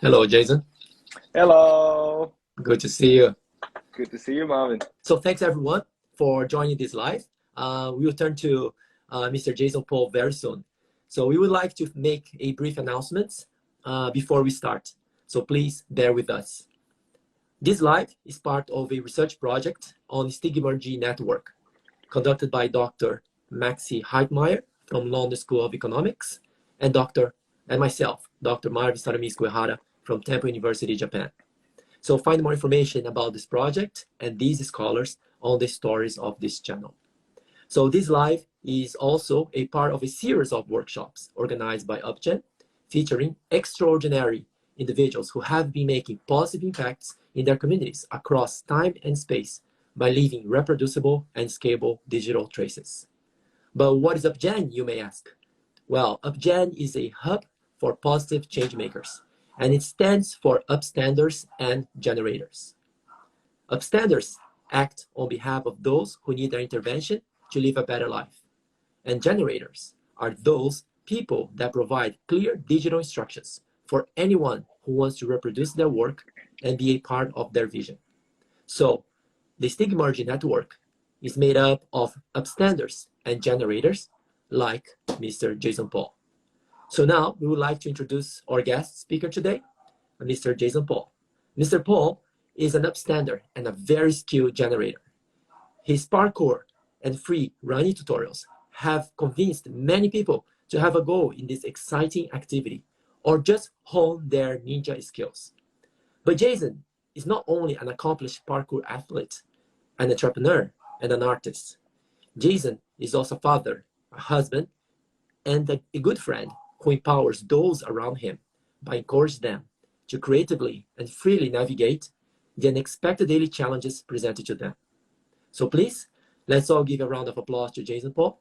Hello, Jason. Hello. Good to see you. Good to see you, Marvin. So thanks everyone for joining this live. We will turn to Mr. Jason Paul very soon. So we would like to make a brief announcement before we start. So please bear with us. This live is part of a research project on stigmergy network conducted by Dr. Maxi Heitmeyer from London School of Economics and myself, Dr. Marvin Saramisco Ehara from Temple University, Japan. So find more information about this project and these scholars on the stories of this channel. So this live is also a part of a series of workshops organized by up+gen, featuring extraordinary individuals who have been making positive impacts in their communities across time and space by leaving reproducible and scalable digital traces. But what is up+gen, you may ask? Well, up+gen is a hub for positive changemakers, and it stands for upstanders and generators. Upstanders act on behalf of those who need their intervention to live a better life. And generators are those people that provide clear digital instructions for anyone who wants to reproduce their work and be a part of their vision. So the stigmergy network is made up of upstanders and generators like Mr. Jason Paul. So now we would like to introduce our guest speaker today, Mr. Jason Paul. Mr. Paul is an upstander and a very skilled generator. His parkour and free running tutorials have convinced many people to have a go in this exciting activity or just hone their ninja skills. But Jason is not only an accomplished parkour athlete, an entrepreneur, and an artist. Jason is also a father, a husband, and a good friend who empowers those around him by encouraging them to creatively and freely navigate the unexpected daily challenges presented to them. So please, let's all give a round of applause to Jason Paul,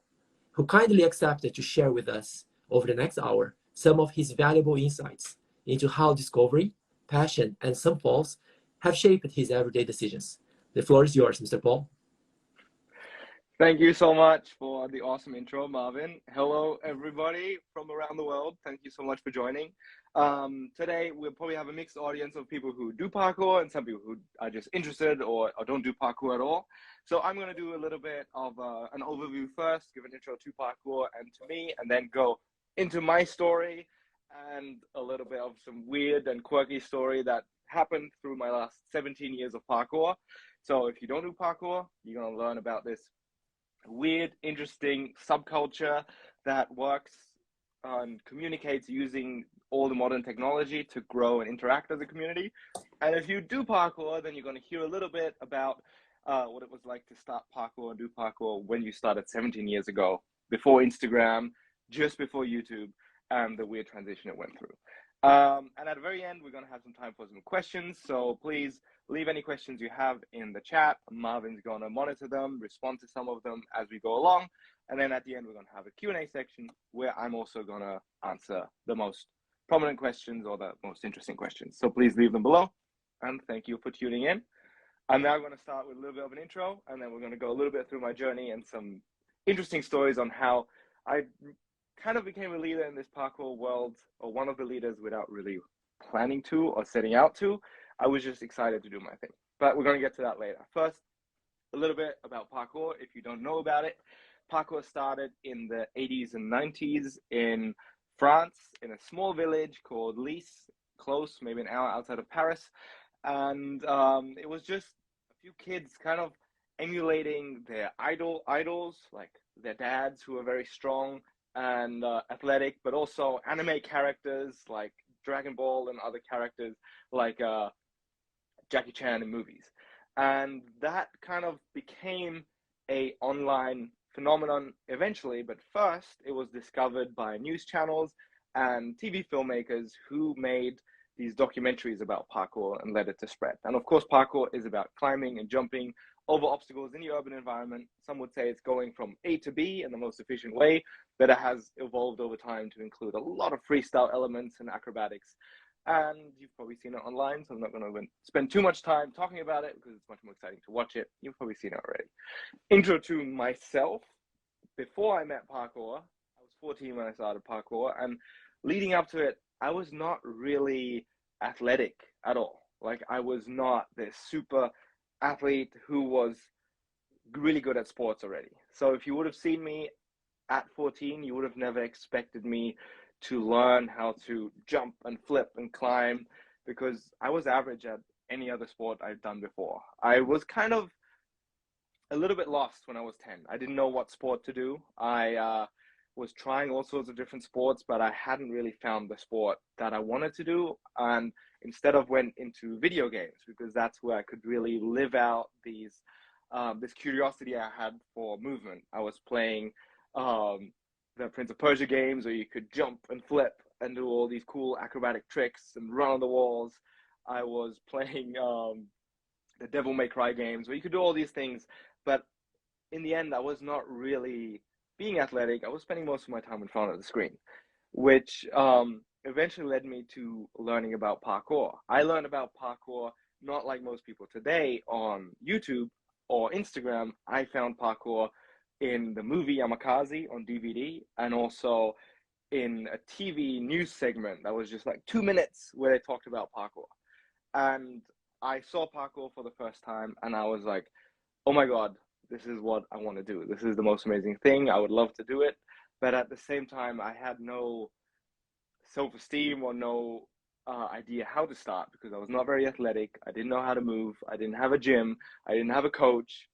who kindly accepted to share with us over the next hour some of his valuable insights into how discovery, passion, and some falls have shaped his everyday decisions. The floor is yours, Mr. Paul. Thank you so much for the awesome intro, Marvin. Hello, everybody from around the world. Thank you so much for joining. Today, we'll probably have a mixed audience of people who do parkour and some people who are just interested or don't do parkour at all. So I'm going to do a little bit of an overview first, give an intro to parkour and to me, and then go into my story and a little bit of some weird and quirky story that happened through my last 17 years of parkour. So if you don't do parkour, you're going to learn about this weird, interesting subculture that works and communicates using all the modern technology to grow and interact as a community. And if you do parkour, then you're going to hear a little bit about what it was like to start parkour and do parkour when you started 17 years ago, before Instagram, just before YouTube, and the weird transition it went through. And at the very end, we're going to have some time for some questions. So please leave any questions you have in the chat. Marvin's going to monitor them, respond to some of them as we go along. And then at the end, we're going to have a Q&A section where I'm also going to answer the most prominent questions or the most interesting questions. So please leave them below. And thank you for tuning in. I'm now going to start with a little bit of an intro, and then we're going to go a little bit through my journey and some interesting stories on how I kind of became a leader in this parkour world, or one of the leaders, without really planning to or setting out to. I was just excited to do my thing, but we're going to get to that later. First, a little bit about parkour. If you don't know about it, parkour started in the 80s and 90s in France, in a small village called Lys, close, maybe an hour outside of Paris. And it was just a few kids kind of emulating their idols, like their dads who were very strong and athletic, but also anime characters like Dragon Ball and other characters like Jackie Chan in movies. And that kind of became a online phenomenon eventually, but first it was discovered by news channels and TV filmmakers who made these documentaries about parkour and let it to spread. And of course, parkour is about climbing and jumping over obstacles in the urban environment. Some would say it's going from A to B in the most efficient way, but it has evolved over time to include a lot of freestyle elements and acrobatics. And you've probably seen it online, so I'm not going to spend too much time talking about it because it's much more exciting to watch it. You've probably seen it already. Intro to myself. Before I met parkour, I was 14 when I started parkour, and leading up to it, I was not really athletic at all. Like, I was not this super athlete who was really good at sports already. So if you would have seen me at 14, you would have never expected me to learn how to jump and flip and climb, because I was average at any other sport I've done before. I was kind of a little bit lost when I was 10. I didn't know what sport to do. I was trying all sorts of different sports, but I hadn't really found the sport that I wanted to do. And instead of went into video games, because that's where I could really live out this curiosity I had for movement. I was playing the Prince of Persia games, where you could jump and flip and do all these cool acrobatic tricks and run on the walls. I was playing the Devil May Cry games, where you could do all these things. But in the end, I was not really being athletic. I was spending most of my time in front of the screen, which eventually led me to learning about parkour. I learned about parkour not like most people today on YouTube or Instagram. I found parkour in the movie Yamakasi on DVD, and also in a TV news segment that was just like 2 minutes where they talked about parkour. And I saw parkour for the first time, and I was like, oh my God, this is what I want to do. This is the most amazing thing. I would love to do it. But at the same time, I had no self-esteem or no idea how to start, because I was not very athletic. I didn't know how to move. I didn't have a gym. I didn't have a coach.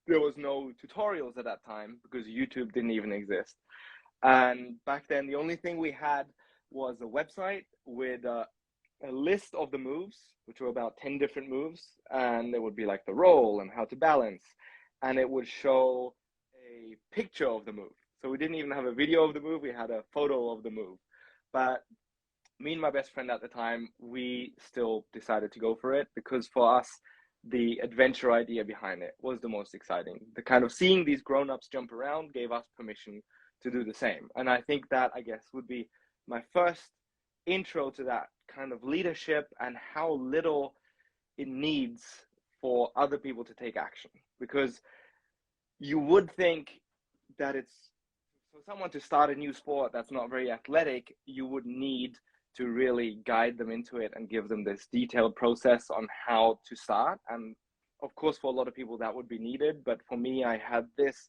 There was no tutorials at that time, because YouTube didn't even exist. And back then, the only thing we had was a website with a list of the moves, which were about 10 different moves. And it would be like the roll and how to balance. And it would show a picture of the move. So we didn't even have a video of the move. We had a photo of the move. But me and my best friend at the time, we still decided to go for it, because for us, the adventure idea behind it was the most exciting. The kind of seeing these grown-ups jump around gave us permission to do the same. And I think that, I guess, would be my first intro to that kind of leadership and how little it needs for other people to take action. Because you would think that it's, for someone to start a new sport that's not very athletic, you would need to really guide them into it and give them this detailed process on how to start. And of course, for a lot of people that would be needed. But for me, I had this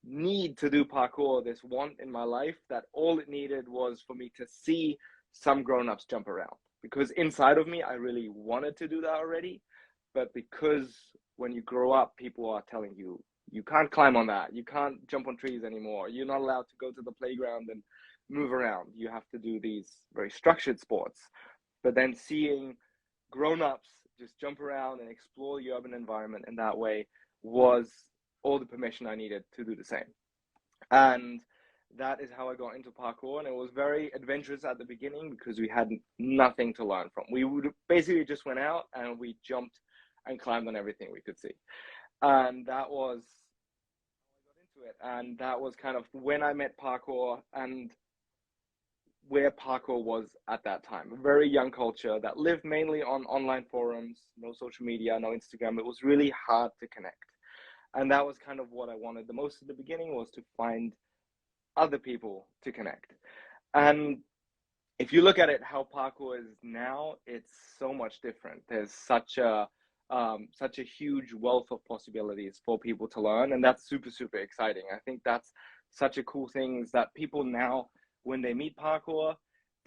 need to do parkour, this want in my life, that all it needed was for me to see some grown-ups jump around. Because inside of me, I really wanted to do that already. But because when you grow up, people are telling you, you can't climb on that. You can't jump on trees anymore. You're not allowed to go to the playground and move around. You have to do these very structured sports. But then seeing grown-ups just jump around and explore the urban environment in that way was all the permission I needed to do the same. And that is how I got into parkour. And it was very adventurous at the beginning, because we had nothing to learn from. We would basically just went out and we jumped and climbed on everything we could see. And that was how I got into it. And that was kind of when I met parkour and where parkour was at that time. A very young culture that lived mainly on online forums, no social media, no Instagram. It was really hard to connect. And that was kind of what I wanted the most at the beginning, was to find other people to connect. And if you look at it, how parkour is now, it's so much different. There's such a huge wealth of possibilities for people to learn, and that's super, super exciting. I think that's such a cool thing, is that people now, when they meet parkour,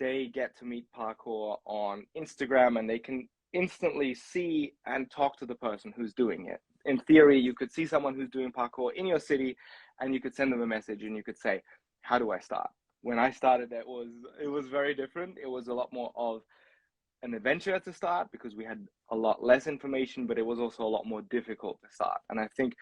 they get to meet parkour on Instagram, and they can instantly see and talk to the person who's doing it. In theory, you could see someone who's doing parkour in your city, and you could send them a message and you could say, how do I start? When I started, it was very different. It was a lot more of an adventure to start, because we had a lot less information, but it was also a lot more difficult to start. And I think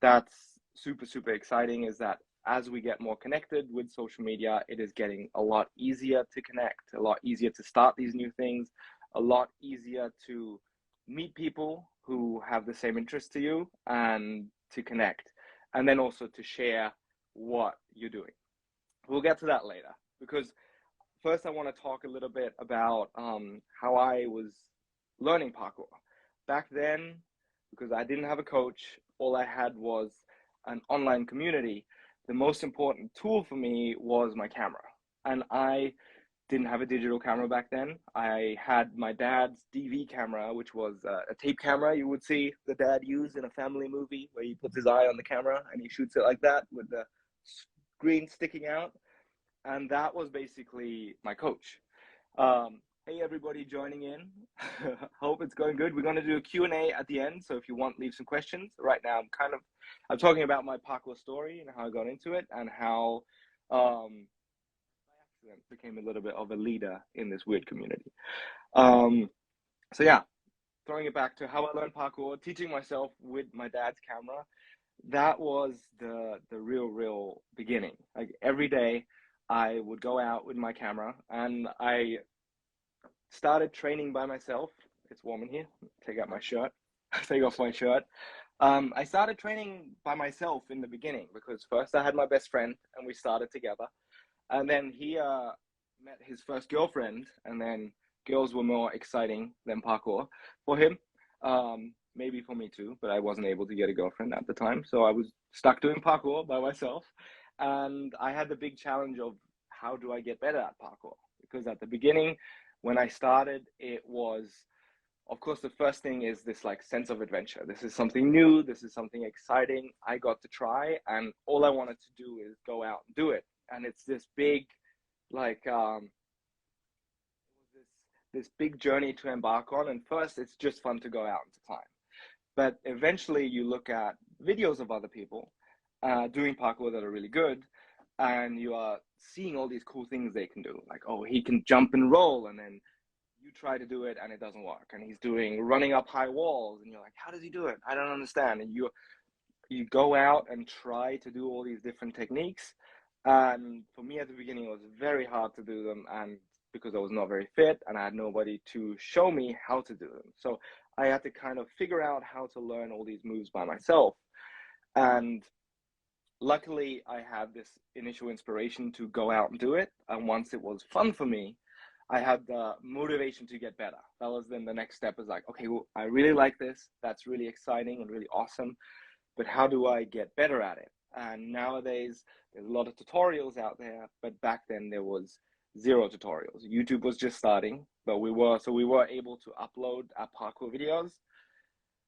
that's super, super exciting, is that as we get more connected with social media, it is getting a lot easier to connect, a lot easier to start these new things, a lot easier to meet people who have the same interest to you and to connect, and then also to share what you're doing. We'll get to that later, because first I want to talk a little bit about how I was learning parkour. Back then, because I didn't have a coach, all I had was an online community. The most important tool for me was my camera. And I didn't have a digital camera back then. I had my dad's DV camera, which was a tape camera you would see the dad use in a family movie where he puts his eye on the camera and he shoots it like that with the screen sticking out. And that was basically my coach. Hey, everybody joining in. Hope it's going good. We're going to do a Q&A at the end. So if you want, leave some questions. Right now, I'm talking about my parkour story and how I got into it and how became a little bit of a leader in this weird community. So yeah, throwing it back to how I learned parkour, teaching myself with my dad's camera. That was the real beginning. Like every day I would go out with my camera and I started training by myself. It's warm in here. Take out my shirt. Take off my shirt. I started training by myself in the beginning because first I had my best friend and we started together. And then he met his first girlfriend, and then girls were more exciting than parkour for him. Maybe for me too, but I wasn't able to get a girlfriend at the time. So I was stuck doing parkour by myself. And I had the big challenge of how do I get better at parkour? Because at the beginning, when I started, it was, of course, the first thing is this like sense of adventure. This is something new. This is something exciting. I got to try, and all I wanted to do is go out and do it. And it's this big, like, this big journey to embark on. And first, it's just fun to go out into time. But eventually, you look at videos of other people doing parkour that are really good, and you are seeing all these cool things they can do. Like, oh, he can jump and roll, and then you try to do it and it doesn't work. And he's doing running up high walls, and you're like, how does he do it? I don't understand. And you go out and try to do all these different techniques. And for me at the beginning, it was very hard to do them, and because I was not very fit and I had nobody to show me how to do them. So I had to kind of figure out how to learn all these moves by myself. And luckily, I had this initial inspiration to go out and do it. And once it was fun for me, I had the motivation to get better. That was then the next step is like, okay, well, I really like this. That's really exciting and really awesome. But how do I get better at it? And nowadays, there's a lot of tutorials out there. But back then, there was zero tutorials. YouTube was just starting, but we were able to upload our parkour videos.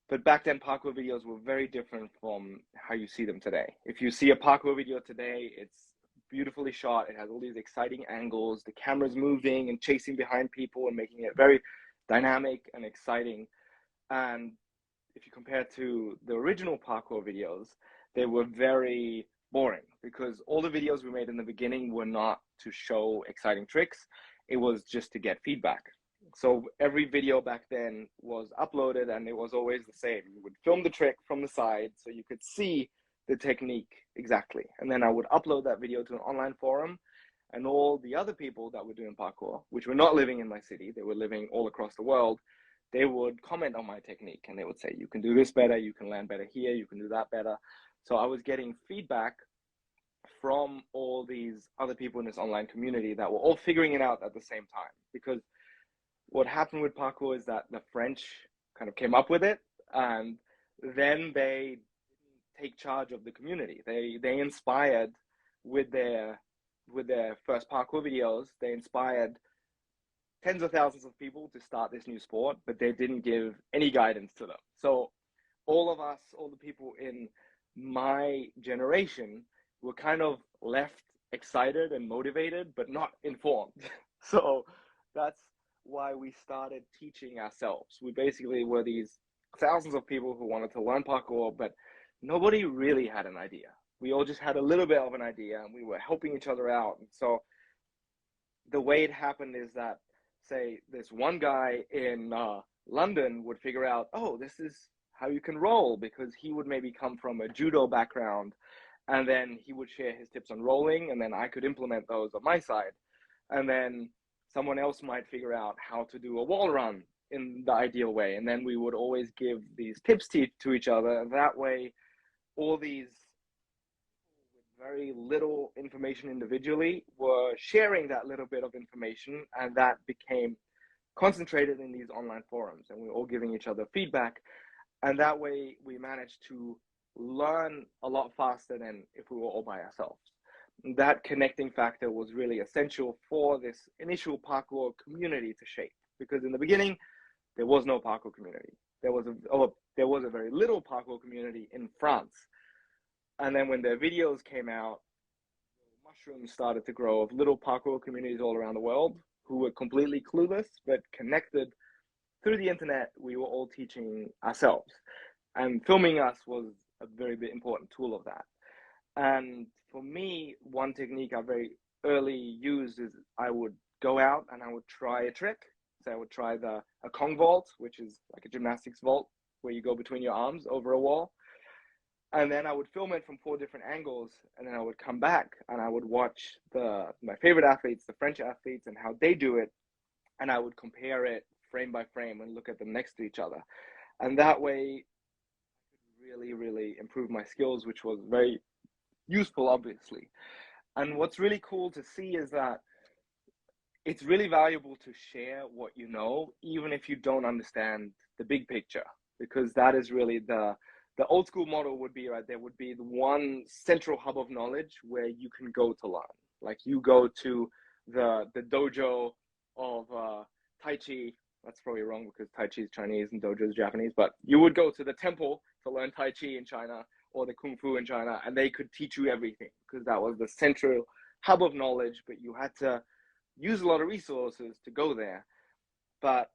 But back then, parkour videos were very different from how you see them today. If you see a parkour video today, it's beautifully shot. It has all these exciting angles. The camera's moving and chasing behind people and making it very dynamic and exciting. And if you compare to the original parkour videos, they were very boring because all the videos we made in the beginning were not to show exciting tricks. It was just to get feedback. So every video back then was uploaded and it was always the same. You would film the trick from the side so you could see the technique exactly. And then I would upload that video to an online forum, and all the other people that were doing parkour, which were not living in my city, they were living all across the world, they would comment on my technique and they would say, you can do this better, you can land better here, you can do that better. So I was getting feedback from all these other people in this online community that were all figuring it out at the same time. Because what happened with parkour is that the French kind of came up with it, and then they take charge of the community. They inspired with their first parkour videos. They inspired tens of thousands of people to start this new sport, but they didn't give any guidance to them. So all of us, all the people in my generation, were kind of left excited and motivated, but not informed. So that's why we started teaching ourselves. We basically were these thousands of people who wanted to learn parkour, but nobody really had an idea. We all just had a little bit of an idea, and we were helping each other out. And so the way it happened is that, say, this one guy in London would figure out, oh, this is how you can roll, because he would maybe come from a judo background, and then he would share his tips on rolling, and then I could implement those on my side. And then someone else might figure out how to do a wall run in the ideal way. And then we would always give these tips to each other. And that way, all these with very little information individually were sharing that little bit of information, and that became concentrated in these online forums, and we were all giving each other feedback. And that way we managed to learn a lot faster than if we were all by ourselves. that connecting factor was really essential for this initial parkour community to shape. Because in the beginning, there was no parkour community. There was a very little parkour community in France. And then when their videos came out, mushrooms started to grow of little parkour communities all around the world who were completely clueless, but connected through the internet. We were all teaching ourselves. And filming us was a very important tool of that. And for me, one technique I very early used is I would go out and I would try a trick. So I would try a Kong vault, which is like a gymnastics vault where you go between your arms over a wall. And then I would film it from 4 different angles, and then I would come back and I would watch my favorite athletes, the French athletes, and how they do it. And I would compare it frame by frame and look at them next to each other. And that way, I could really improve my skills, which was very useful, obviously. And what's really cool to see is that it's really valuable to share what you know, even if you don't understand the big picture, because that is really the old school model would be, right, there would be the one central hub of knowledge where you can go to learn. Like you go to the dojo of Tai Chi. That's probably wrong because Tai Chi is Chinese and dojo is Japanese, but you would go to the temple to learn Tai Chi in China or the Kung Fu in China, and they could teach you everything because that was the central hub of knowledge, but you had to use a lot of resources to go there. But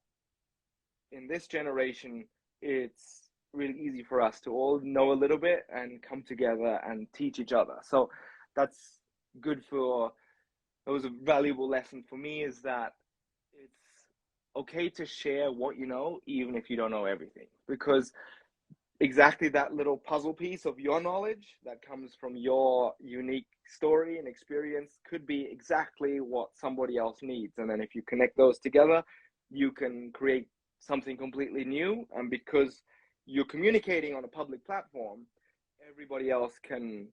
in this generation, it's really easy for us to all know a little bit and come together and teach each other. So that's good for, it was a valuable lesson for me, is that it's okay to share what you know, even if you don't know everything, because exactly that little puzzle piece of your knowledge that comes from your unique story and experience could be exactly what somebody else needs. And then if you connect those together, you can create something completely new. And because you're communicating on a public platform, everybody else can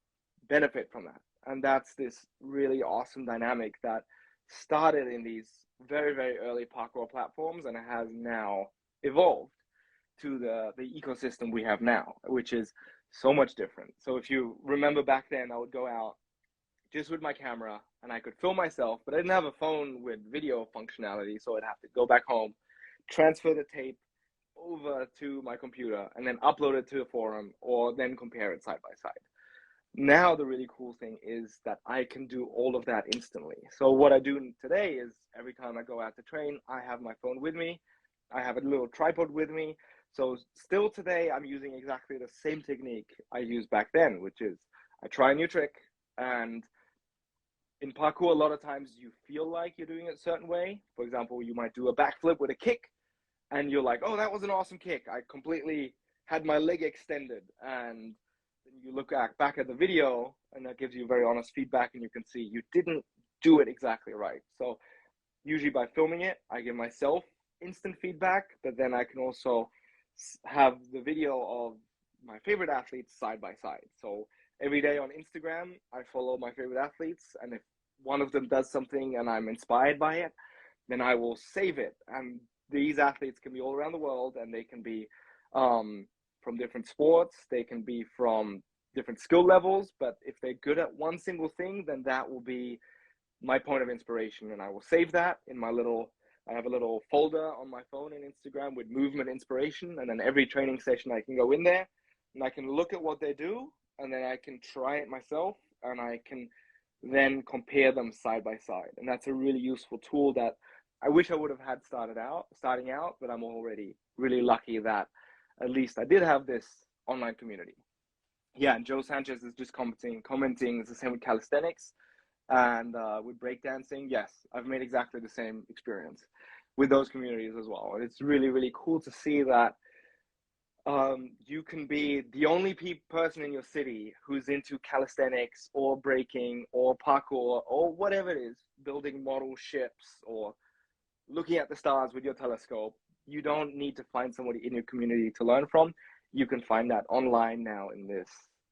benefit from that. And that's this really awesome dynamic that started in these very early parkour platforms and has now evolved to the ecosystem we have now, which is so much different. So if you remember back then, I would go out just with my camera and I could film myself, but I didn't have a phone with video functionality. So I'd have to go back home, transfer the tape over to my computer and then upload it to a forum or then compare it side by side. Now, the really cool thing is that I can do all of that instantly. So what I do today is every time I go out to train, I have my phone with me. I have a little tripod with me. So still today, I'm using exactly the same technique I used back then, which is I try a new trick. And in parkour, a lot of times you feel like you're doing it a certain way. For example, you might do a backflip with a kick and you're like, oh, that was an awesome kick. I completely had my leg extended. And then you look back at the video and that gives you very honest feedback and you can see you didn't do it exactly right. So usually by filming it, I give myself instant feedback, but then I can also have the video of my favorite athletes side by side. So every day on Instagram, I follow my favorite athletes. And if one of them does something and I'm inspired by it, then I will save it. And these athletes can be all around the world and they can be from different sports. They can be from different skill levels, but if they're good at one single thing, then that will be my point of inspiration. And I will save that in I have a little folder on my phone and Instagram with movement inspiration. And then every training session I can go in there and I can look at what they do and then I can try it myself and I can then compare them side by side. And that's a really useful tool that I wish I would have had starting out, but I'm already really lucky that at least I did have this online community. Yeah, and Joe Sanchez is just commenting it's the same with calisthenics and with breakdancing. Yes, I've made exactly the same experience with those communities as well. And it's really cool to see that you can be the only person in your city who's into calisthenics or breaking or parkour or whatever it is, building model ships or looking at the stars with your telescope. You don't need to find somebody in your community to learn from. You can find that online now in this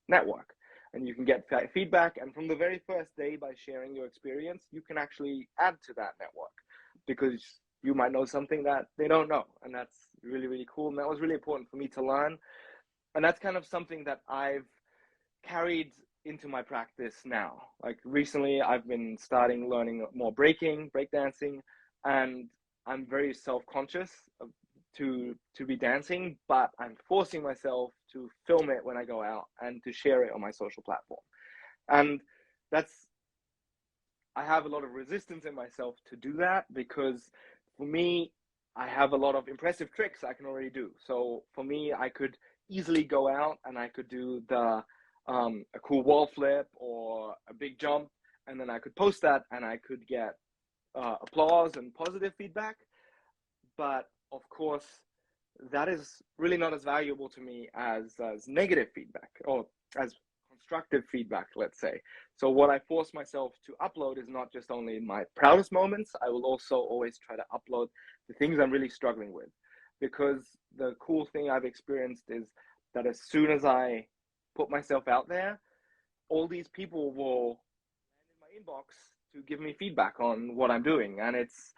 network and you can get feedback. And from the very first day, by sharing your experience, you can actually add to that network because you might know something that they don't know. And that's really cool. And that was really important for me to learn. And that's kind of something that I've carried into my practice now. Like recently, I've been starting learning more breakdancing, and I'm very self-conscious to be dancing, but I'm forcing myself to film it when I go out and to share it on my social platform. And that's, I have a lot of resistance in myself to do that, because for me, I have a lot of impressive tricks I can already do. So for me, I could easily go out and I could do the a cool wall flip or a big jump, and then I could post that and I could get applause and positive feedback. But of course, that is really not as valuable to me as negative feedback, or as constructive feedback, let's say. So what I force myself to upload is not just only my proudest moments, I will also always try to upload the things I'm really struggling with. Because the cool thing I've experienced is that as soon as I put myself out there, all these people will land in my inbox to give me feedback on what I'm doing. And it's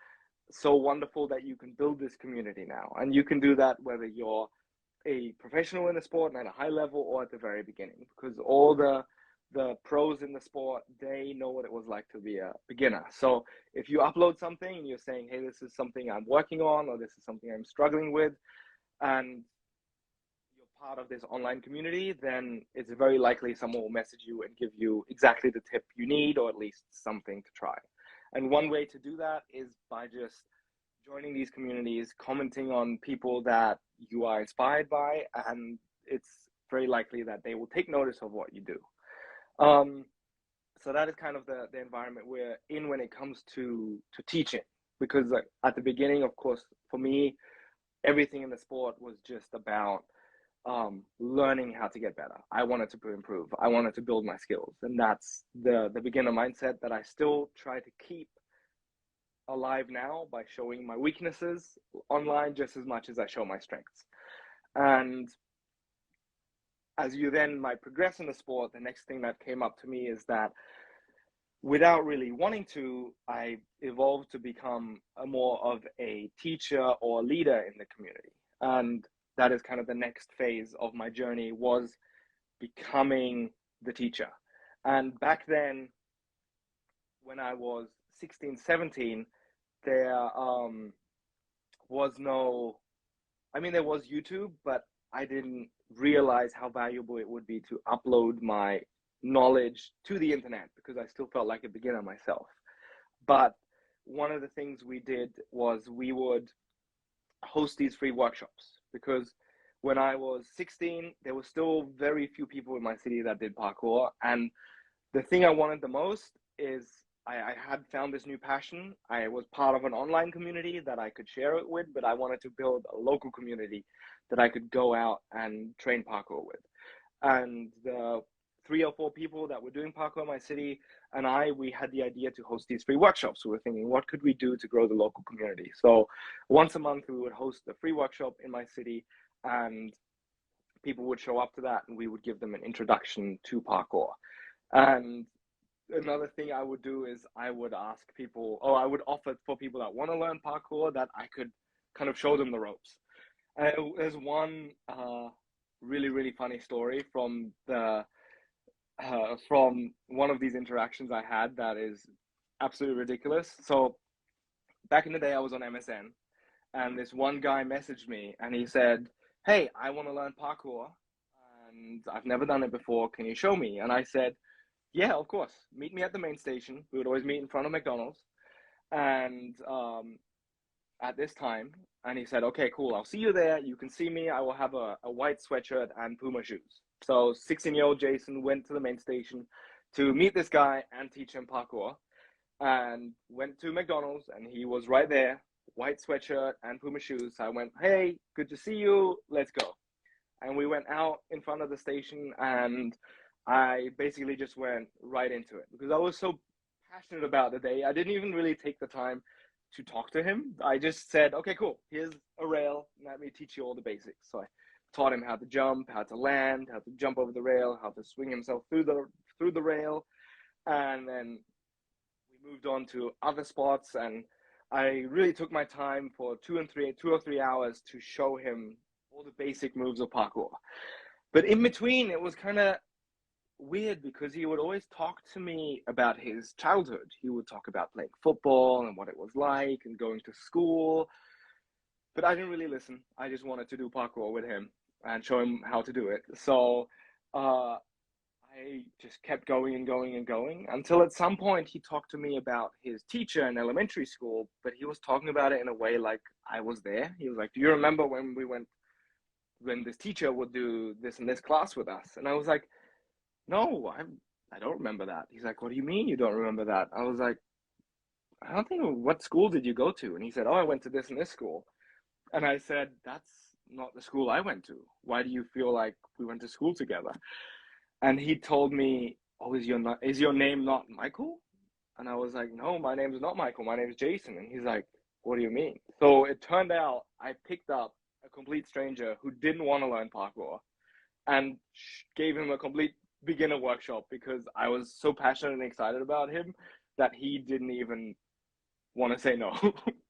so wonderful that you can build this community now. And you can do that whether you're a professional in the sport and at a high level or at the very beginning, because all the pros in the sport, they know what it was like to be a beginner. So if you upload something and you're saying, hey, this is something I'm working on, or this is something I'm struggling with, and you're part of this online community, then it's very likely someone will message you and give you exactly the tip you need, or at least something to try. And one way to do that is by just joining these communities, commenting on people that you are inspired by, and it's very likely that they will take notice of what you do. So that is kind of the environment we're in when it comes to teaching. Because at the beginning, of course, for me, everything in the sport was just about learning how to get better. I wanted to improve. I wanted to build my skills. And that's the beginner mindset that I still try to keep alive now by showing my weaknesses online just as much as I show my strengths. And as you then might progress in the sport, the next thing that came up to me is that without really wanting to, I evolved to become more of a teacher or leader in the community. And that is kind of the next phase of my journey, was becoming the teacher. And back then, when I was 16, 17, there was no, I mean, there was YouTube, but I didn't realize how valuable it would be to upload my knowledge to the internet, because I still felt like a beginner myself. But one of the things we did was we would host these free workshops, because when I was 16, there were still very few people in my city that did parkour. And the thing I wanted the most is I had found this new passion. I was part of an online community that I could share it with, but I wanted to build a local community that I could go out and train parkour with. And the 3 or 4 people that were doing parkour in my city and we had the idea to host these free workshops. We were thinking, what could we do to grow the local community? So once a month, we would host a free workshop in my city, and people would show up to that, and we would give them an introduction to parkour. And another thing I would do is I would ask people, or I would offer for people that want to learn parkour that I could kind of show them the ropes. And there's one really, really funny story from from one of these interactions I had that is absolutely ridiculous. So back in the day, I was on MSN, and this one guy messaged me, and he said, hey, I want to learn parkour, and I've never done it before. Can you show me? And I said, yeah, of course. Meet me at the main station. We would always meet in front of McDonald's, and at this time. And he said, okay, cool. I'll see you there. You can see me. I will have a white sweatshirt and Puma shoes. So 16-year-old Jason went to the main station to meet this guy and teach him parkour, and went to McDonald's, and he was right there, white sweatshirt and Puma shoes. So I went, hey, good to see you. Let's go. And we went out in front of the station, and I basically just went right into it because I was so passionate about the day. I didn't even really take the time to talk to him. I just said, okay, cool. Here's a rail. Let me teach you all the basics. So I taught him how to jump, how to land, how to jump over the rail, how to swing himself through the rail. And then we moved on to other spots, and I really took my time for 2 or 3 hours to show him all the basic moves of parkour. But in between, it was kind of weird because he would always talk to me about his childhood. He would talk about playing football and what it was like and going to school. But I didn't really listen. I just wanted to do parkour with him and show him how to do it. So I just kept going and going and going until at some point he talked to me about his teacher in elementary school, but he was talking about it in a way like I was there. He was like, "Do you remember when this teacher would do this in this class with us?" And I was like, "No, I don't remember that." He's like, "What do you mean you don't remember that?" I was like, "I don't think, what school did you go to?" And he said, "Oh, I went to this and this school." And I said, "That's not the school I went to. Why do you feel like we went to school together?" And he told me, "Oh, is your name not Michael?" And I was like, "No, my name is not Michael. My name is Jason." And he's like, "What do you mean?" So it turned out I picked up a complete stranger who didn't want to learn parkour and gave him a complete beginner workshop because I was so passionate and excited about him that he didn't even want to say no.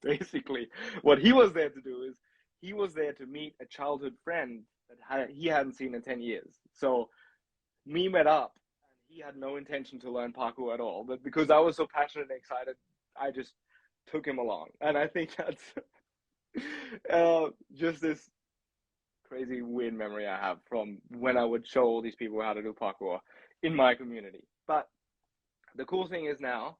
Basically, what he was there to do is he was there to meet a childhood friend that he hadn't seen in 10 years. So we met up and he had no intention to learn parkour at all. But because I was so passionate and excited, I just took him along. And I think that's just this crazy weird memory I have from when I would show all these people how to do parkour in my community. But the cool thing is now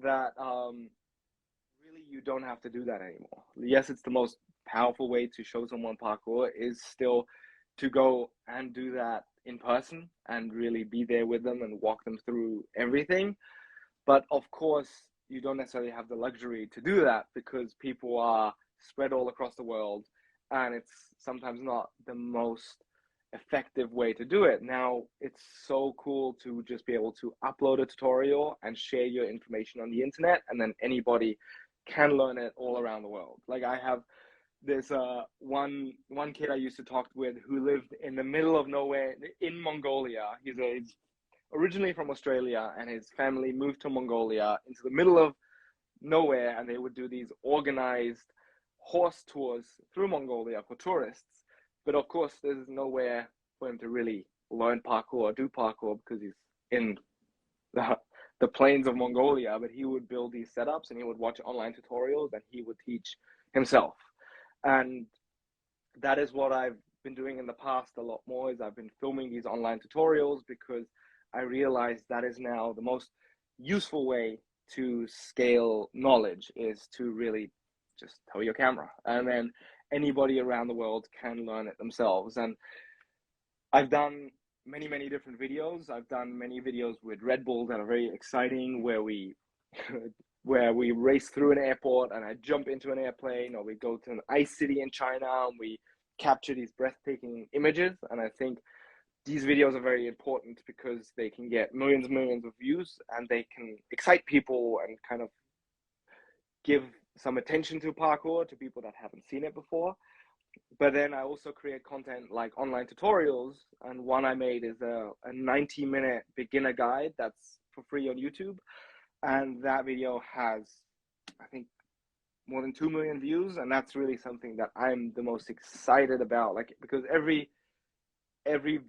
that really you don't have to do that anymore. Yes, it's the most powerful way to show someone parkour is still to go and do that in person and really be there with them and walk them through everything. But of course, you don't necessarily have the luxury to do that because people are spread all across the world and it's sometimes not the most effective way to do it. Now, it's so cool to just be able to upload a tutorial and share your information on the internet, and then anybody can learn it all around the world. Like I have this one kid I used to talk with who lived in the middle of nowhere in Mongolia. He's originally from Australia, and his family moved to Mongolia into the middle of nowhere, and they would do these organized horse tours through Mongolia for tourists. But of course, there's nowhere for him to really learn parkour or do parkour because he's in the plains of Mongolia. But he would build these setups and he would watch online tutorials and he would teach himself. And that is what I've been doing in the past a lot more, is I've been filming these online tutorials because I realized that is now the most useful way to scale knowledge, is to really just tell your camera and then anybody around the world can learn it themselves. And I've done many different videos. I've done many videos with Red Bull that are very exciting, where we race through an airport and I jump into an airplane, or we go to an ice city in China and we capture these breathtaking images. And I think these videos are very important because they can get millions and millions of views and they can excite people and kind of give some attention to parkour to people that haven't seen it before. But then I also create content like online tutorials, and one I made is a 90-minute beginner guide that's for free on YouTube. And that video has, I think, more than 2 million views, and that's really something that I'm the most excited about, like, because every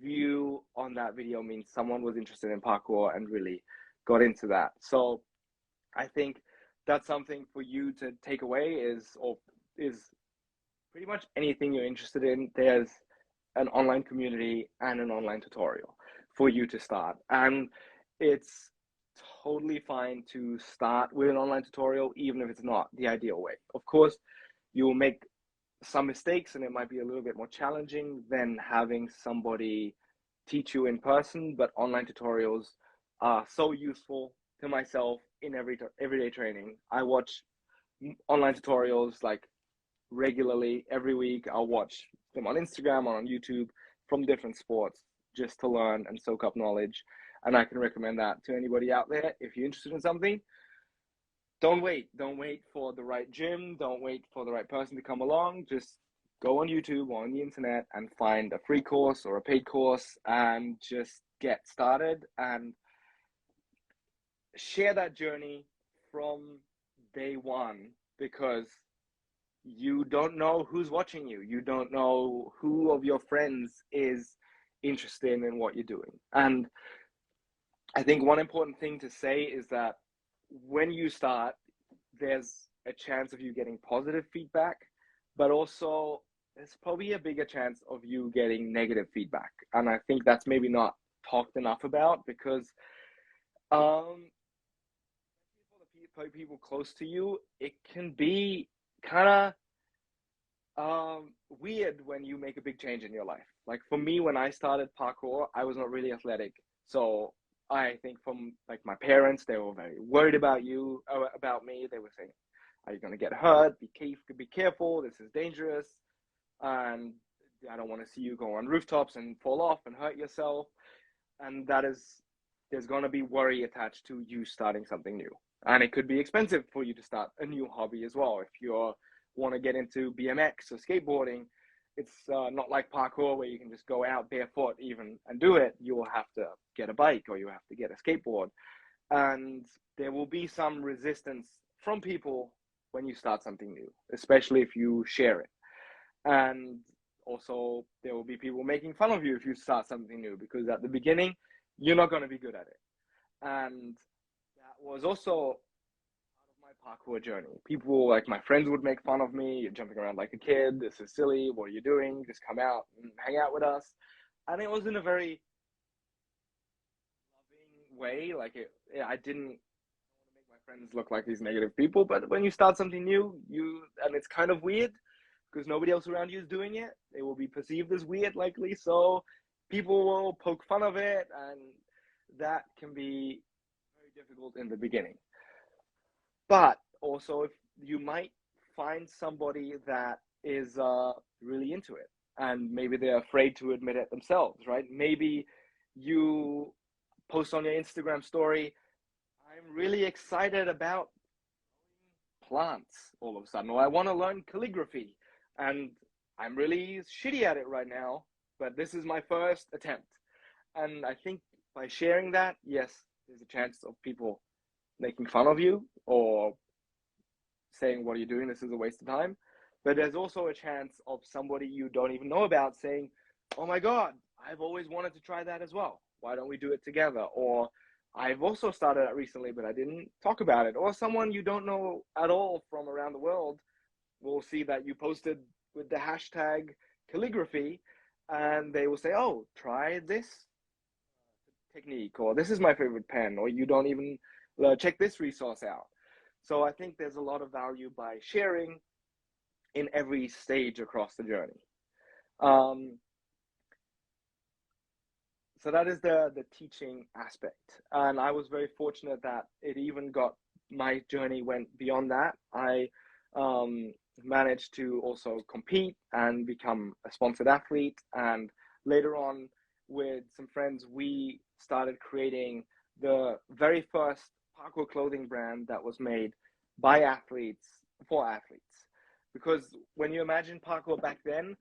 view on that video means someone was interested in parkour and really got into that. So I think that's something for you to take away, is pretty much anything you're interested in, there's an online community and an online tutorial for you to start. And it's totally fine to start with an online tutorial, even if it's not the ideal way. Of course, you will make some mistakes and it might be a little bit more challenging than having somebody teach you in person, but online tutorials are so useful to myself in everyday training. I watch online tutorials like regularly every week. I'll watch them on Instagram or on YouTube from different sports just to learn and soak up knowledge. And I can recommend that to anybody out there. If you're interested in something, don't wait for the right gym, don't wait for the right person to come along. Just go on YouTube or on the internet and find a free course or a paid course and just get started and share that journey from day one, because you don't know who's watching you. You don't know who of your friends is interested in what you're doing. And I think one important thing to say is that when you start, there's a chance of you getting positive feedback, but also there's probably a bigger chance of you getting negative feedback. And I think that's maybe not talked enough about, because um, for the people close to you, it can be kind of weird when you make a big change in your life. Like for me, when I started parkour, I was not really athletic. So I think from like my parents, they were very worried about me. They were saying, are you going to get hurt? Be careful. This is dangerous. And I don't want to see you go on rooftops and fall off and hurt yourself. And there's going to be worry attached to you starting something new. And it could be expensive for you to start a new hobby as well. If you want to get into BMX or skateboarding, it's not like parkour where you can just go out barefoot even and do it. You will have to get a bike or you have to get a skateboard. And there will be some resistance from people when you start something new, especially if you share it. And also there will be people making fun of you if you start something new, because at the beginning, you're not going to be good at it. And that was also parkour journey. People, like my friends, would make fun of me. You're jumping around like a kid. This is silly. What are you doing? Just come out and hang out with us. And it was in a very loving way. I didn't want to make my friends look like these negative people. But when you start something new, and it's kind of weird because nobody else around you is doing it. It will be perceived as weird, likely. So people will poke fun of it, and that can be very difficult in the beginning. But also, if you might find somebody that is really into it, and maybe they're afraid to admit it themselves, right? Maybe you post on your Instagram story, I'm really excited about plants all of a sudden, or I want to learn calligraphy, and I'm really shitty at it right now, but this is my first attempt. And I think by sharing that, yes, there's a chance of people making fun of you or saying, what are you doing? This is a waste of time. But there's also a chance of somebody you don't even know about saying, oh my God, I've always wanted to try that as well. Why don't we do it together? Or I've also started it recently, but I didn't talk about it. Or someone you don't know at all from around the world will see that you posted with the hashtag calligraphy, and they will say, oh, try this technique, or this is my favorite pen, or you don't even check this resource out. So I think there's a lot of value by sharing in every stage across the journey. So that is the teaching aspect. And I was very fortunate that my journey went beyond that. I managed to also compete and become a sponsored athlete. And later on, with some friends, we started creating the very first parkour clothing brand that was made by athletes for athletes. Because when you imagine parkour back then,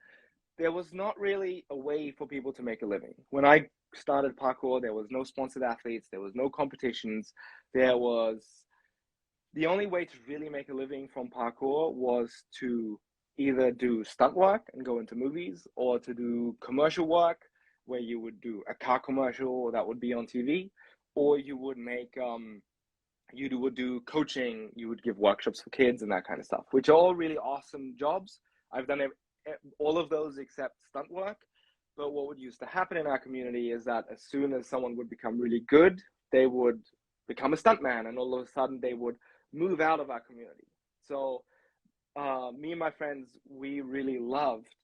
there was not really a way for people to make a living. When I started parkour, there was no sponsored athletes, there was no competitions. The only way to really make a living from parkour was to either do stunt work and go into movies, or to do commercial work where you would do a car commercial that would be on TV, or you would do coaching, you would give workshops for kids and that kind of stuff, which are all really awesome jobs. I've done all of those except stunt work. But what would used to happen in our community is that as soon as someone would become really good, they would become a stuntman, and all of a sudden they would move out of our community. So me and my friends, we really loved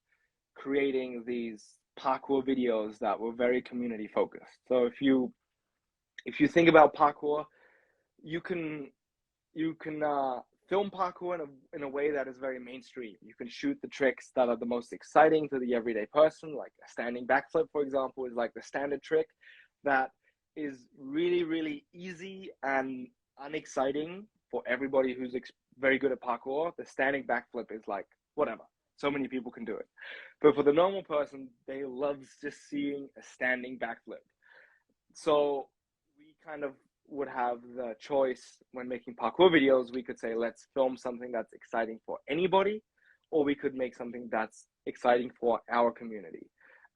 creating these parkour videos that were very community focused. So if you think about parkour, you can film parkour in a way that is very mainstream. You can shoot the tricks that are the most exciting to the everyday person, like a standing backflip, for example, is like the standard trick that is really, really easy and unexciting for everybody who's very good at parkour. The standing backflip is like, whatever. So many people can do it. But for the normal person, they love just seeing a standing backflip. So we kind of would have the choice when making parkour videos. We could say, let's film something that's exciting for anybody, or we could make something that's exciting for our community.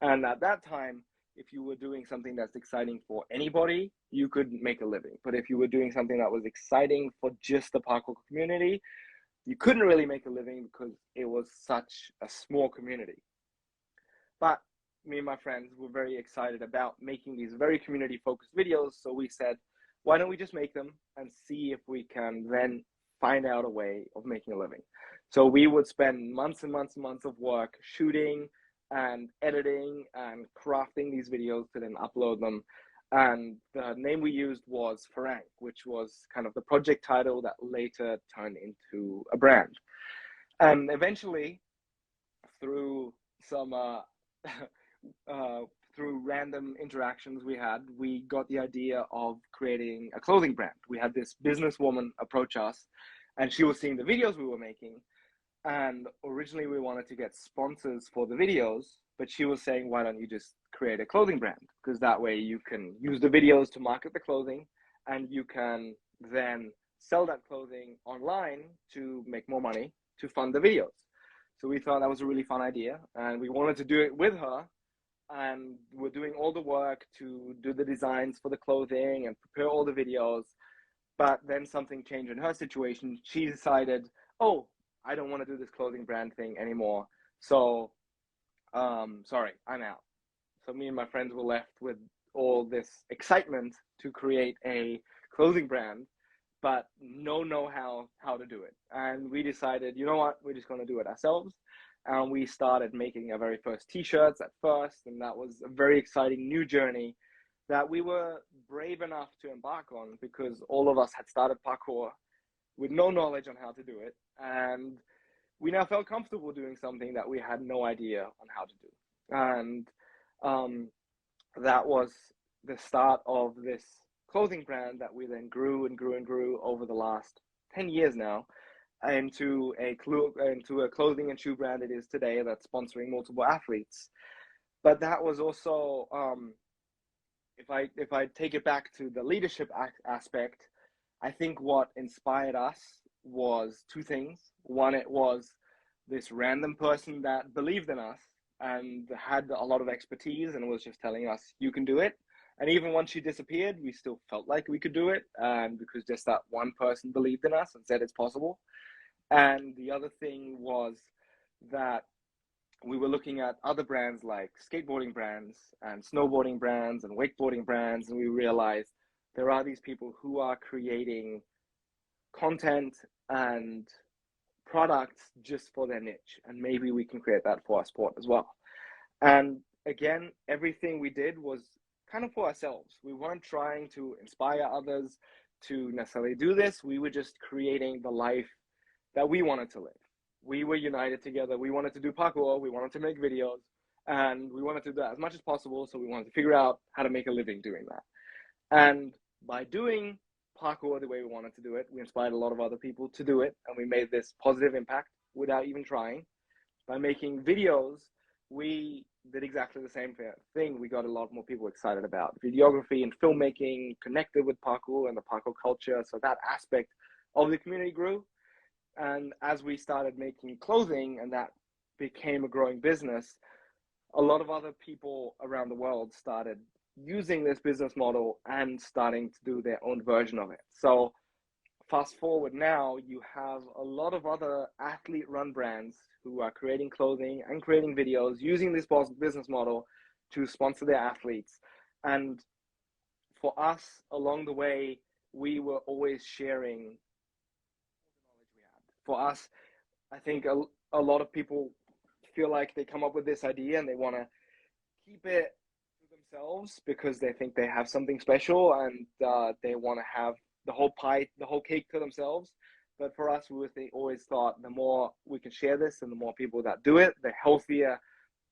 And at that time, if you were doing something that's exciting for anybody, you could make a living. But if you were doing something that was exciting for just the parkour community, you couldn't really make a living because it was such a small community. But me and my friends were very excited about making these very community focused videos. So we said, why don't we just make them and see if we can then find out a way of making a living. So we would spend months and months and months of work shooting and editing and crafting these videos to then upload them. And the name we used was Farang, which was kind of the project title that later turned into a brand. And eventually, through some through random interactions we had, we got the idea of creating a clothing brand. We had this businesswoman approach us, and she was seeing the videos we were making. And originally we wanted to get sponsors for the videos, but she was saying, why don't you just create a clothing brand? Because that way you can use the videos to market the clothing, and you can then sell that clothing online to make more money to fund the videos. So we thought that was a really fun idea, and we wanted to do it with her. And we're doing all the work to do the designs for the clothing and prepare all the videos. But then something changed in her situation. She decided, oh, I don't want to do this clothing brand thing anymore. So, sorry, I'm out. So me and my friends were left with all this excitement to create a clothing brand, but no know-how how to do it. And we decided, you know what, we're just going to do it ourselves. And we started making our very first t-shirts at first. And that was a very exciting new journey that we were brave enough to embark on, because all of us had started parkour with no knowledge on how to do it. And we now felt comfortable doing something that we had no idea on how to do. And that was the start of this clothing brand that we then grew and grew and grew over the last 10 years now into a clothing and shoe brand it is today that's sponsoring multiple athletes. But that was also, if I take it back to the leadership aspect, I think what inspired us was two things. One, it was this random person that believed in us and had a lot of expertise and was just telling us, you can do it. And even once she disappeared, we still felt like we could do it, and because just that one person believed in us and said it's possible. And the other thing was that we were looking at other brands like skateboarding brands and snowboarding brands and wakeboarding brands, and we realized there are these people who are creating content and products just for their niche, and maybe we can create that for our sport as well. And again, everything we did was kind of for ourselves. We weren't trying to inspire others to necessarily do this. We were just creating the life that we wanted to live. We were united together. We wanted to do parkour. We wanted to make videos, and we wanted to do that as much as possible. So we wanted to figure out how to make a living doing that. And by doing parkour the way we wanted to do it, we inspired a lot of other people to do it, and we made this positive impact without even trying. By making videos, we did exactly the same thing. We got a lot more people excited about videography and filmmaking, connected with parkour and the parkour culture. So that aspect of the community grew. And as we started making clothing and that became a growing business, a lot of other people around the world started using this business model and starting to do their own version of it. So fast forward now, you have a lot of other athlete-run brands who are creating clothing and creating videos using this business model to sponsor their athletes. And for us, along the way, we were always sharing the knowledge we had. For us, I think a lot of people feel like they come up with this idea and they want to keep it to themselves because they think they have something special, and they want to have the whole pie, the whole cake to themselves. But for us, we always thought the more we can share this and the more people that do it, the healthier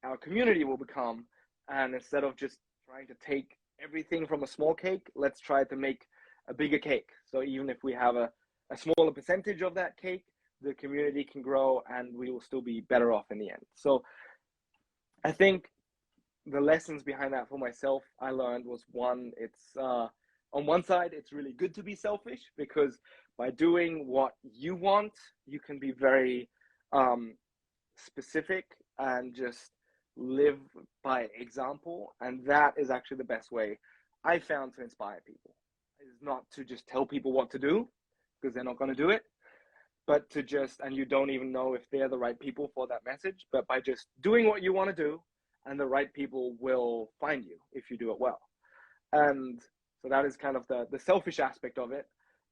our community will become. And instead of just trying to take everything from a small cake, let's try to make a bigger cake. So even if we have a smaller percentage of that cake, the community can grow and we will still be better off in the end. So I think the lessons behind that for myself, I learned was, one, it's on one side, it's really good to be selfish, because by doing what you want, you can be very specific and just live by example, and that is actually the best way I found to inspire people. Is not to just tell people what to do, because they're not going to do it, but to just, and you don't even know if they're the right people for that message, but by just doing what you want to do, and the right people will find you if you do it well. And so that is kind of the selfish aspect of it,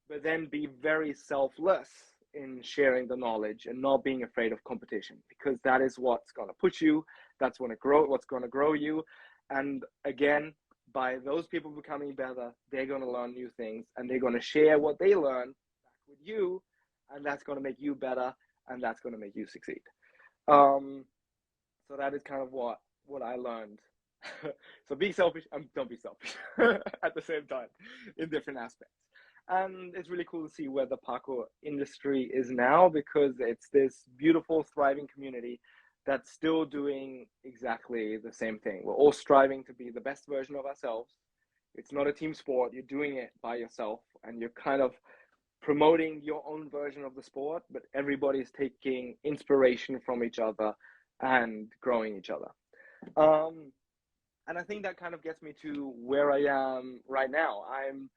but then be very selfless in sharing the knowledge and not being afraid of competition, because that is what's going to push you. That's what's going to grow you. And again, by those people becoming better, they're going to learn new things, and they're going to share what they learn back with you, and that's going to make you better, and that's going to make you succeed. So that is kind of what I learned. So be selfish and don't be selfish at the same time in different aspects. And it's really cool to see where the parkour industry is now, because it's this beautiful, thriving community that's still doing exactly the same thing. We're all striving to be the best version of ourselves. It's not a team sport. You're doing it by yourself, and you're kind of promoting your own version of the sport, but everybody's taking inspiration from each other and growing each other. And I think that kind of gets me to where I am right now. I'm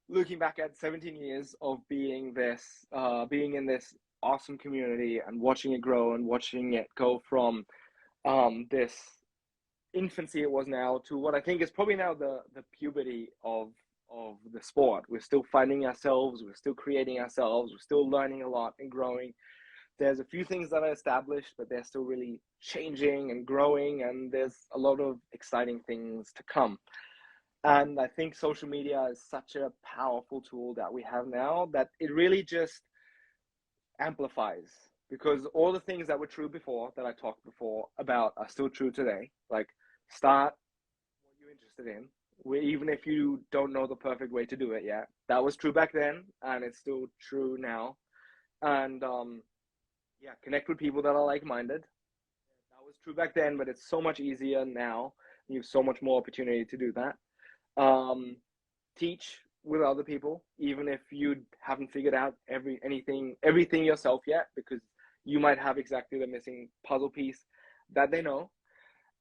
looking back at 17 years of being in this awesome community and watching it grow and watching it go from this infancy it was now to what I think is probably now the puberty of the sport. We're still finding ourselves, we're still creating ourselves, we're still learning a lot and growing. There's a few things that are established, but they're still really changing and growing, and there's a lot of exciting things to come. And I think social media is such a powerful tool that we have now that it really just amplifies, because all the things that were true before, that I talked before about, are still true today. Like, start what you're interested in, even if you don't know the perfect way to do it yet. That was true back then, and it's still true now. And yeah, connect with people that are like-minded. That was true back then, but it's so much easier now. You have so much more opportunity to do that. Teach with other people, even if you haven't figured out everything yourself yet, because you might have exactly the missing puzzle piece that they know.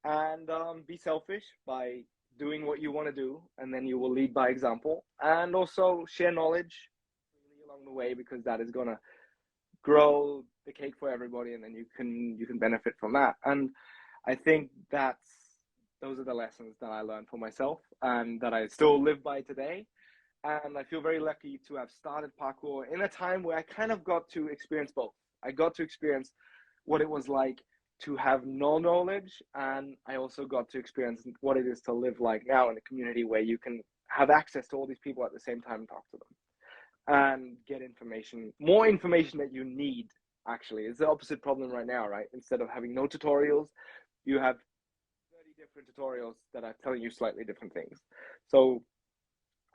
And be selfish by doing what you want to do, and then you will lead by example. And also share knowledge along the way, because that is going to grow the cake for everybody, and then you can benefit from that. And I think those are the lessons that I learned for myself and that I still live by today. And I feel very lucky to have started parkour in a time where I kind of got to experience both. I got to experience what it was like to have no knowledge, and I also got to experience what it is to live like now in a community where you can have access to all these people at the same time and talk to them and get more information that you need. Actually, it's the opposite problem right now, right? Instead of having no tutorials, you have 30 different tutorials that are telling you slightly different things. So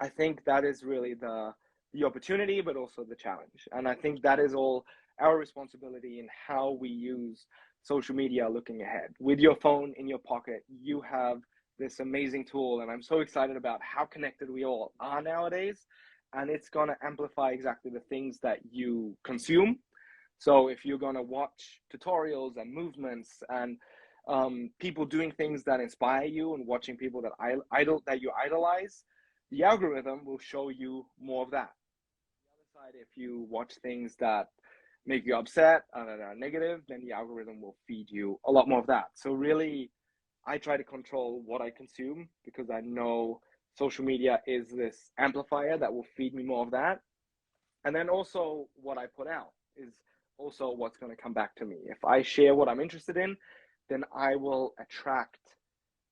I think that is really the opportunity, but also the challenge. And I think that is all our responsibility in how we use social media looking ahead. With your phone in your pocket, you have this amazing tool, and I'm so excited about how connected we all are nowadays. And it's going to amplify exactly the things that you consume. So if you're going to watch tutorials and movements and people doing things that inspire you, and watching people that you idolize, the algorithm will show you more of that. On the other side, if you watch things that make you upset and are negative, then the algorithm will feed you a lot more of that. So really, I try to control what I consume, because I know social media is this amplifier that will feed me more of that. And then also what I put out is also what's going to come back to me. If I share what I'm interested in, then I will attract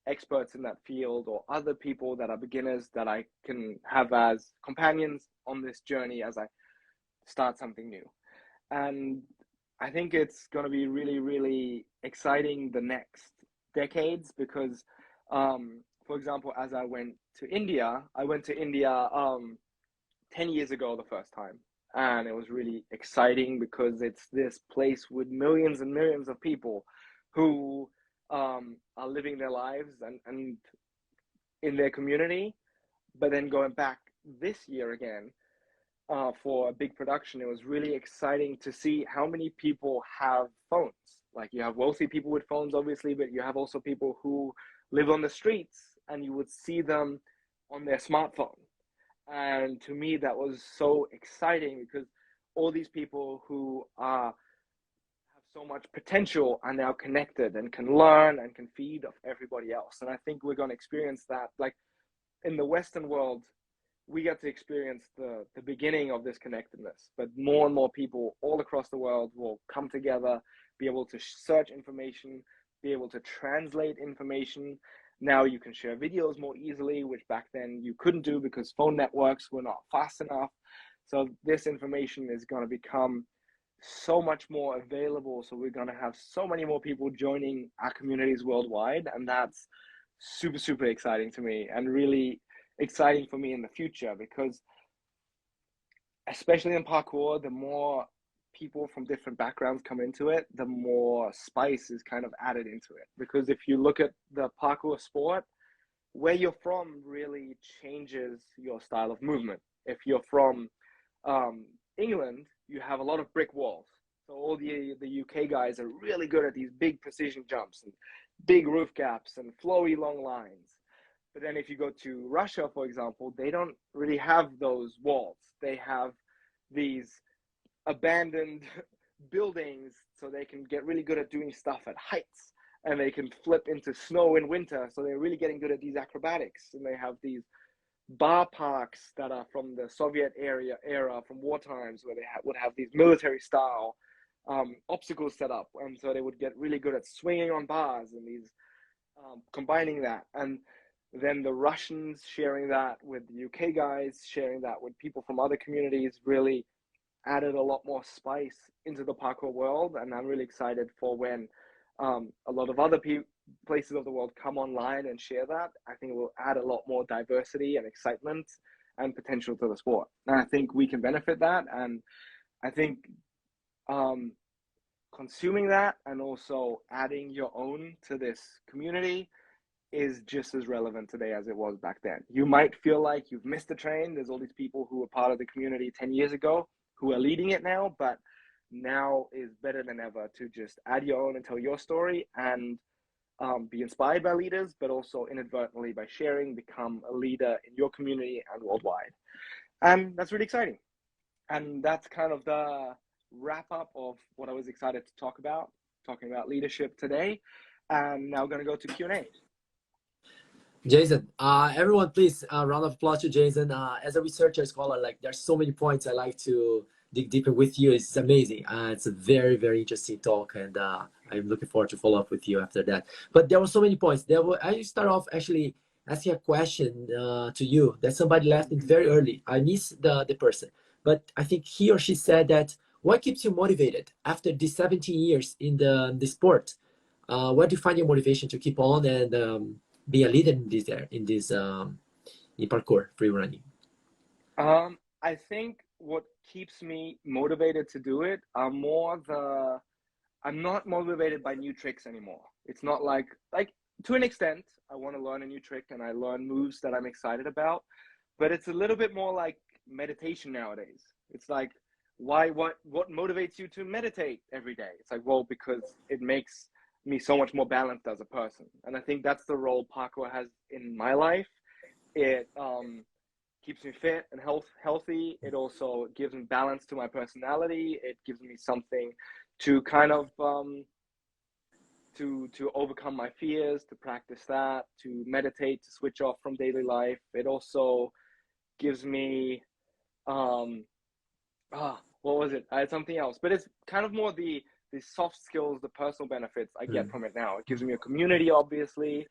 experts in that field or other people that are beginners that I can have as companions on this journey as I start something new. And I think it's going to be really, really exciting the next decades, because for example, as I went to India 10 years ago the first time. And it was really exciting, because it's this place with millions and millions of people who are living their lives and in their community. But then going back this year again, for a big production, it was really exciting to see how many people have phones. Like you have wealthy people with phones, obviously, but you have also people who live on the streets, and you would see them on their smartphone. And to me, that was so exciting because all these people who have so much potential are now connected and can learn and can feed off everybody else. And I think we're going to experience that. Like in the Western world, we get to experience the beginning of this connectedness, but more and more people all across the world will come together, be able to search information, be able to translate information. Now you can share videos more easily, which back then you couldn't do because phone networks were not fast enough. So this information is going to become so much more available. So we're going to have so many more people joining our communities worldwide. And that's super, super exciting to me, and really exciting for me in the future, because especially in parkour, the more people from different backgrounds come into it, the more spice is kind of added into it. Because if you look at the parkour sport, where you're from really changes your style of movement. If you're from England, you have a lot of brick walls. So all the UK guys are really good at these big precision jumps and big roof gaps and flowy long lines. But then if you go to Russia, for example, they don't really have those walls. They have these abandoned buildings, so they can get really good at doing stuff at heights, and they can flip into snow in winter. So they're really getting good at these acrobatics. And they have these bar parks that are from the Soviet era from war times, where they would have these military style obstacles set up. And so they would get really good at swinging on bars and these combining that. And then the Russians sharing that with the UK guys, sharing that with people from other communities, really added a lot more spice into the parkour world. And I'm really excited for when a lot of other places of the world come online and share that. I think it will add a lot more diversity and excitement and potential to the sport. And I think we can benefit that. And I think consuming that and also adding your own to this community is just as relevant today as it was back then. You might feel like you've missed the train. There's all these people who were part of the community 10 years ago who are leading it now, but now is better than ever to just add your own and tell your story, and be inspired by leaders, but also inadvertently by sharing, become a leader in your community and worldwide. And that's really exciting. And that's kind of the wrap up of what I was excited to talk about, talking about leadership today. And now going to go to Q&A. Jason, everyone, please, round of applause to Jason. As a researcher scholar, like there's so many points I like to dig deeper with you. It's amazing. It's a very, very interesting talk, and I'm looking forward to follow up with you after that. But there were so many points. I start off actually asking a question to you that somebody left in very early. I missed the person, but I think he or she said that, what keeps you motivated after these 17 years in the sport? Where do you find your motivation to keep on and be a leader in parkour free running? I think what keeps me motivated to do it are I'm not motivated by new tricks anymore. It's not like to an extent, I want to learn a new trick and I learn moves that I'm excited about, but it's a little bit more like meditation nowadays. It's like, what motivates you to meditate every day? It's like, well, because it makes me so much more balanced as a person. And I think that's the role parkour has in my life. It keeps me fit and healthy. It also gives me balance to my personality. It gives me something to kind of to overcome my fears, to practice that, to meditate, to switch off from daily life. It also gives me what was it? I had something else, but it's kind of more the soft skills, the personal benefits I get from it now. It gives me a community, obviously,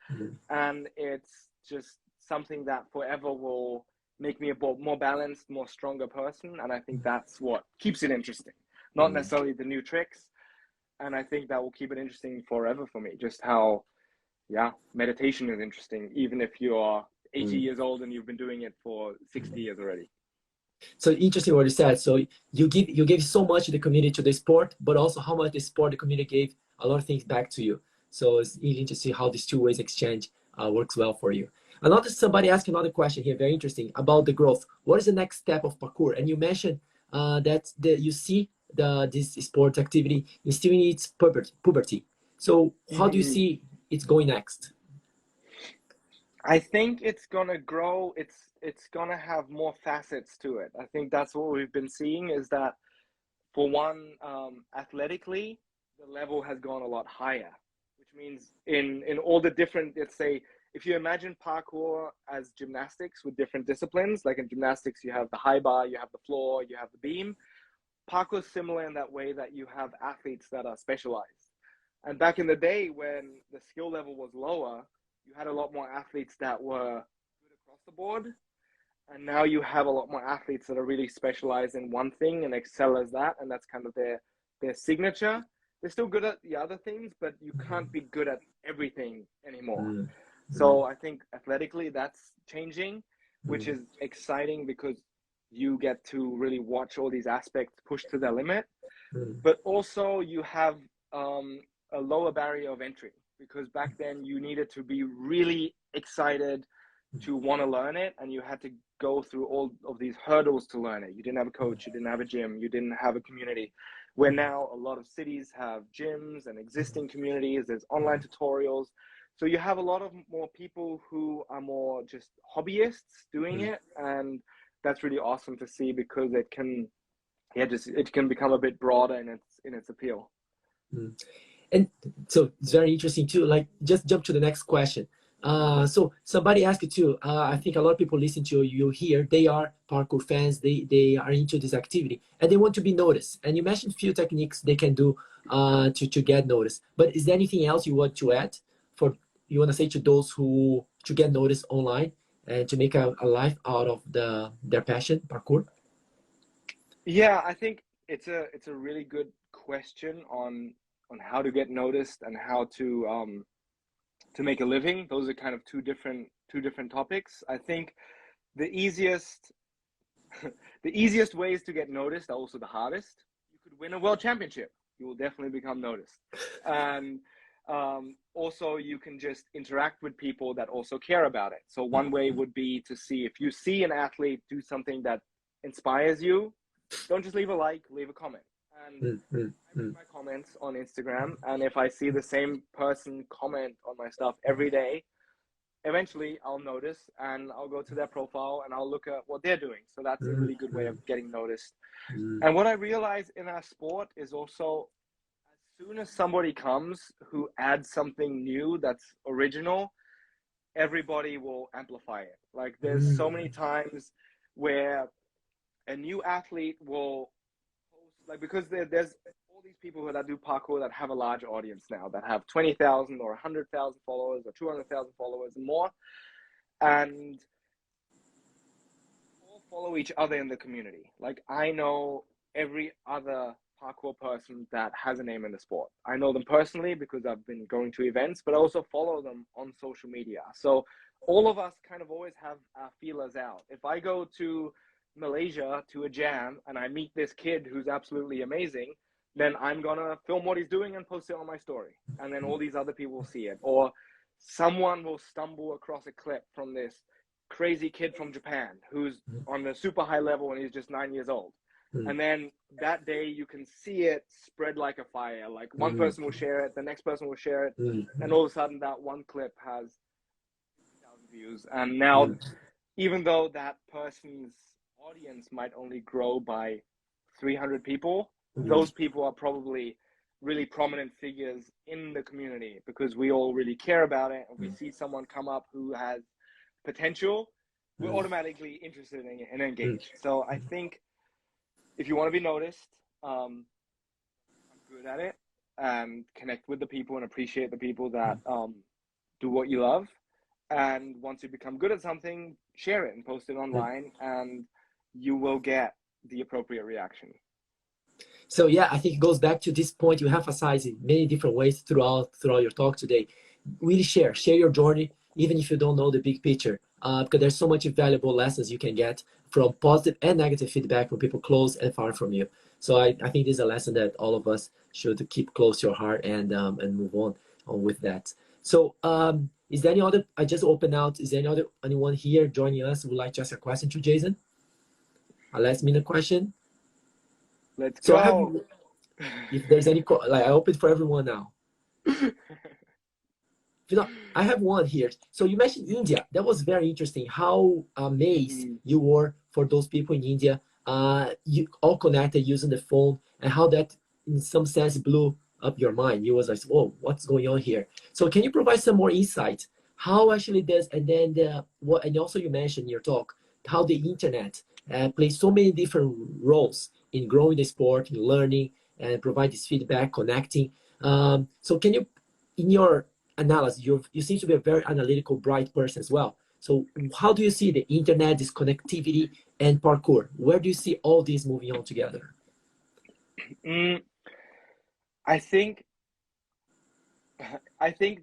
and it's just something that forever will make me a more balanced, more stronger person. And I think that's what keeps it interesting, not necessarily the new tricks. And I think that will keep it interesting forever for me, just how, meditation is interesting, even if you're 80 years old and you've been doing it for 60 years already. So interesting what you said. So you gave so much to the community, to the sport, but also how much the sport, the community gave a lot of things back to you. So it's really interesting how these two ways exchange works well for you. Somebody asked another question here, very interesting, about the growth. What is the next step of parkour? And you mentioned that you see this sport activity is still in its puberty. So how do you see it's going next? I think it's gonna grow. It's gonna have more facets to it. I think that's what we've been seeing is that, for one, athletically, the level has gone a lot higher, which means in all the different, let's say, if you imagine parkour as gymnastics with different disciplines, like in gymnastics, you have the high bar, you have the floor, you have the beam. Parkour is similar in that way that you have athletes that are specialized. And back in the day when the skill level was lower, you had a lot more athletes that were good across the board. And now you have a lot more athletes that are really specialized in one thing and excel as that. And that's kind of their signature. They're still good at the other things, but you can't be good at everything anymore. So I think athletically that's changing, which is exciting because you get to really watch all these aspects push to their limit. But also you have a lower barrier of entry, because back then you needed to be really excited to want to learn it, and you had to go through all of these hurdles to learn it. You didn't have a coach, you didn't have a gym, you didn't have a community. Where now a lot of cities have gyms and existing communities, there's online tutorials. So you have a lot of more people who are more just hobbyists doing it, and that's really awesome to see, because it can, it can become a bit broader in its appeal. And so it's very interesting too. Like, just jump to the next question. So somebody asked you too. I think a lot of people listen to you here. They are parkour fans. They are into this activity and they want to be noticed. And you mentioned a few techniques they can do to get noticed. But is there anything else you want to add? You want to say to those who to get noticed online and to make a life out of their passion, parkour? Yeah, I think it's a really good question on how to get noticed and how to make a living. Those are kind of two different topics. I think the easiest ways to get noticed are also the hardest. You could win a world championship. You will definitely become noticed. And also you can just interact with people that also care about it. So one way would be to see, if you see an athlete do something that inspires you, don't just leave a like, leave a comment. And I make my comments on Instagram, and if I see the same person comment on my stuff every day, eventually I'll notice and I'll go to their profile and I'll look at what they're doing. So that's a really good way of getting noticed. And what I realize in our sport is also, as soon as somebody comes who adds something new that's original, everybody will amplify it. Like, there's so many times where a new athlete will post, like, because there's all these people that do parkour that have a large audience now, that have 20,000 or 100,000 followers or 200,000 followers and more, and all follow each other in the community. Like, I know every other parkour person that has a name in the sport. I know them personally because I've been going to events, but I also follow them on social media. So all of us kind of always have our feelers out. If I go to Malaysia to a jam and I meet this kid who's absolutely amazing, then I'm gonna film what he's doing and post it on my story, and then all these other people will see it. Or someone will stumble across a clip from this crazy kid from Japan who's on the super high level and he's just 9 years old. And then that day you can see it spread like a fire. Like, one person will share it, the next person will share it, and all of a sudden that one clip has 1,000 views. And now, even though that person's audience might only grow by 300 people, those people are probably really prominent figures in the community, because we all really care about it, and we see someone come up who has potential, we're automatically interested in and engaged. So I think if you want to be noticed, I'm good at it, and connect with the people and appreciate the people that do what you love. And once you become good at something, share it and post it online, and you will get the appropriate reaction. So yeah, I think it goes back to this point you emphasize in many different ways throughout your talk today. Really share your journey, even if you don't know the big picture, because there's so much valuable lessons you can get from positive and negative feedback from people close and far from you. So I think this is a lesson that all of us should keep close to your heart and move on with that. So Is there any other, I just opened out, is there anyone here joining us who would like to ask a question to Jason? A last minute question? Let's So go. I have, if there's any, like I opened for everyone now. You know, I have one here. So you mentioned India. That was very interesting. How amazed you were for those people in India. You all connected using the phone, and how that, in some sense, blew up your mind. You was like, "Whoa, what's going on here?" So can you provide some more insight? How actually does, and then what? And also you mentioned in your talk how the internet plays so many different roles in growing the sport, in learning, and provide this feedback, connecting. So can you, in your analysis, you seem to be a very analytical, bright person as well. So how do you see the internet, this connectivity, and parkour? Where do you see all these moving on together? I think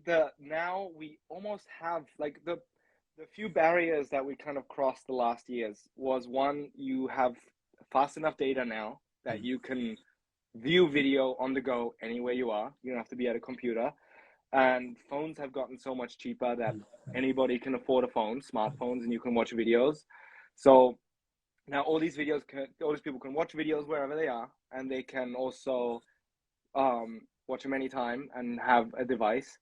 that now we almost have like the few barriers that we kind of crossed the last years was, one, you have fast enough data now that you can view video on the go anywhere you are. You don't have to be at a computer. And phones have gotten so much cheaper that anybody can afford a phone, smartphones, and you can watch videos. So now all these people can watch videos wherever they are, and they can also watch them anytime and have a device.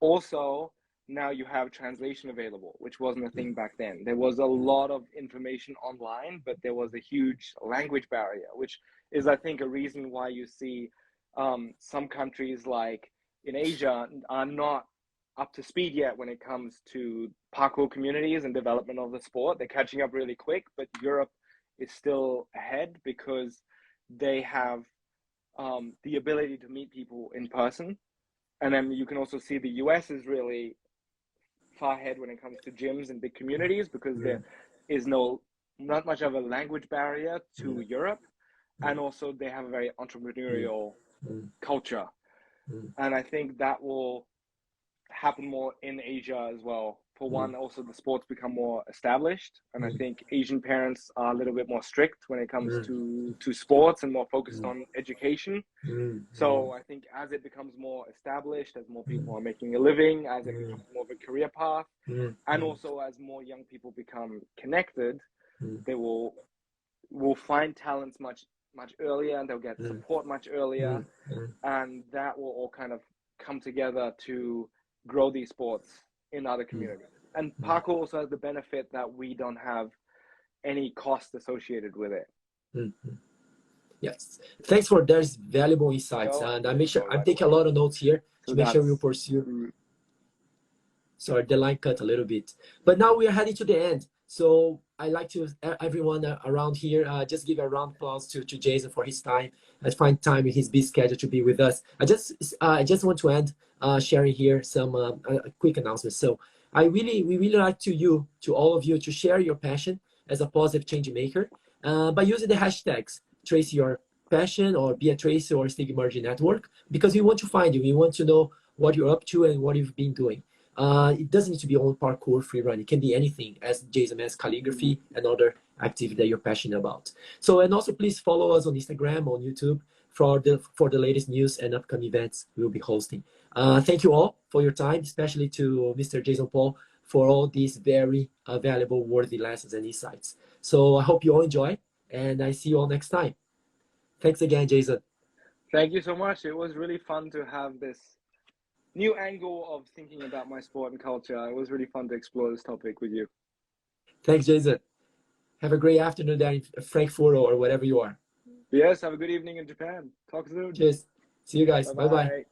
Also, now you have translation available, which wasn't a thing back then. There was a lot of information online, but there was a huge language barrier, which is, I think, a reason why you see some countries like in Asia are not up to speed yet when it comes to parkour communities and development of the sport. They're catching up really quick, but Europe is still ahead because they have the ability to meet people in person. And then you can also see the US is really far ahead when it comes to gyms and big communities because there is not much of a language barrier to Europe. And also they have a very entrepreneurial culture. And I think that will happen more in Asia as well. For one, also the sports become more established, and I think Asian parents are a little bit more strict when it comes to sports and more focused on education. So I think as it becomes more established, as more people are making a living, as it becomes more of a career path, and also as more young people become connected, they will find talents much earlier, and they'll get support much earlier, and that will all kind of come together to grow these sports in other communities. And parkour also has the benefit that we don't have any cost associated with it. Yes, thanks for those valuable insights, and I'm taking a lot of notes here to make sure we pursue. Sorry, the line cut a little bit, but now we are heading to the end. So I like to everyone around here just give a round of applause to Jason for his time and find time in his busy schedule to be with us. I just want to end sharing here some quick announcements. So we really like to all of you to share your passion as a positive change maker by using the hashtags Trace Your Passion or Be a Trace or Stigmergy Network, because we want to find you. We want to know what you're up to and what you've been doing. It doesn't need to be on parkour, free run. It can be anything, as Jason has calligraphy and other activity that you're passionate about. So, and also please follow us on Instagram, on YouTube for the latest news and upcoming events we'll be hosting. Thank you all for your time, especially to Mr. Jason Paul for all these very valuable, worthy lessons and insights. So I hope you all enjoy, and I see you all next time. Thanks again, Jason. Thank you so much. It was really fun to have this new angle of thinking about my sport and culture. It was really fun to explore this topic with you. Thanks, Jason. Have a great afternoon there in Frankfurt or wherever you are. Yes, have a good evening in Japan. Talk soon. Cheers. See you guys. Bye-bye.